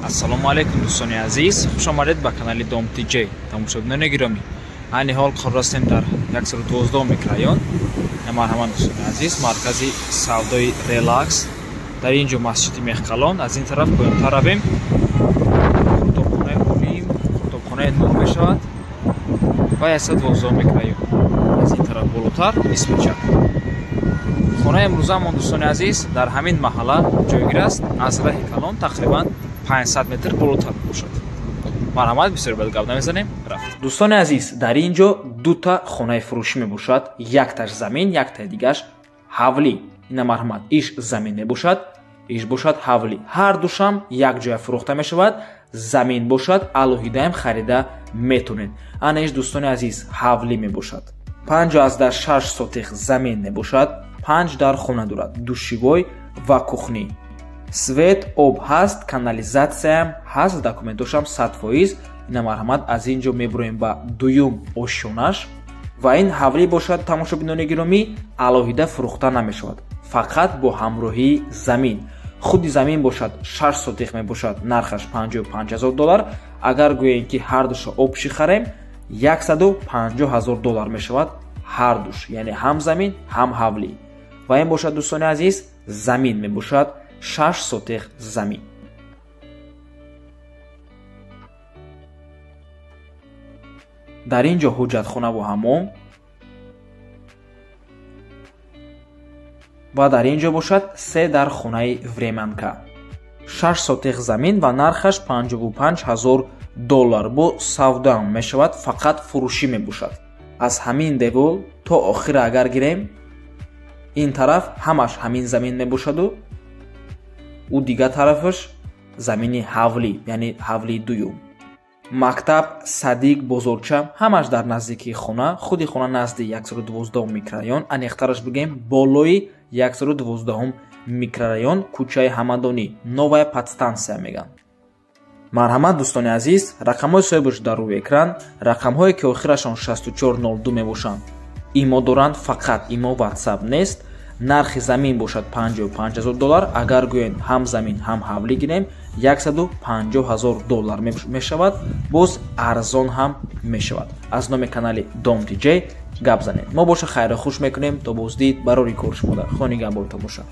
Ассалому алейкум дӯстони азиз, хуш омадед ба канали Dom TJ. Тамошобинони гиромӣ, айни ҳол қорор ҳастем дар 112 микрорайон. Марҳамат дӯстони азиз, маркази савдои Relax дар ин ҷо масҷиди Меҳкалон. Аз ин тараф поёнтар равем, кутобхонаи Олим, кутобхонаи Нур мешавад ва 112 микрорайон. Аз ин тараф болотар исми чап. Хонаи имрӯзаамон дӯстони азиз дар ҳамин маҳалла ҷойгир аст. Аз раҳи Калон тақрибан 500 метр болотар бошад. Марҳамат, бисёр бад гап намезанем, рафт. Дӯстони азиз, дар ин ҷо дута хонаи фурӯшӣ мебошад. Якташ замин, яктаи дигаш ҳавлӣ. Ина марҳамат, иш замин мебошад, иш бошад ҳавлӣ. Ҳар душам як ҷоя фурӯхта мешавад. Замин бошад, алоҳидаам харида метонед. Ана иш дӯстони азиз ҳавлӣ мебошад. 56 сотих замин мебошад. 5 дар хона дорад, душивой ва кухни. Свет, об ҳаст, канализатсияам ҳаст, документошам 100%. Ина марҳамат, аз ин ҷо мебуроем ба дуюм ошёнаш ва ин ҳавлӣ бошад. Тамошобинони гиромӣ, алоҳида фурӯхта намешавад, фақат бо ҳамроҳии замин. Худи замин бошад 6 сотих мебошад, нархаш $55,000. Агар гӯем ки ҳар душа обши харем, $150,000 мешавад ҳар душ, яъне ҳам замин, ҳам ҳавлӣ. Ва ин бошад дӯстони азиз, замин мебошад 6 сотих замин. Дар ин ҷо ҳуҷҷатхонаву ҳаммом ва дар ин ҷо бошад 3 дар хонаи времянка. 6 сотих замин ва нархаш $55,000. Бо савдоам мешавад, фақат фурӯшӣ мебошад. Аз ҳамин девол то охира агар гирем, ин тараф ҳамаш ҳамин замин мебошаду у дигар тарафаш замини ҳавлӣ, яъне ҳавлии дуюм. Мактаб, садик, бозорча ҳамаш дар наздикии хона. Худи хона назди 112 микрорайон, анехтараш бигем болои 112 микрорайон, кӯчаи Ҳамадонӣ, новая подстансия меган. Марҳамат дӯстони азиз, рақамҳои соҳибаш дар рӯи экран, рақамҳое ки охирашон 6402 мебошанд. Имо доранд, фақат имо WhatsApp нест. Нархи замин бошад $55,000. Агар гӯем ҳам замин, ҳам ҳавлӣ гирем, $150,000 мешавад. Боз арзон ҳам мешавад. Аз номи канали Dom TJ гап занем. Мо боша хайру хуш мекунем. То боздид барори кор шумо дар хони гап бор тамоша.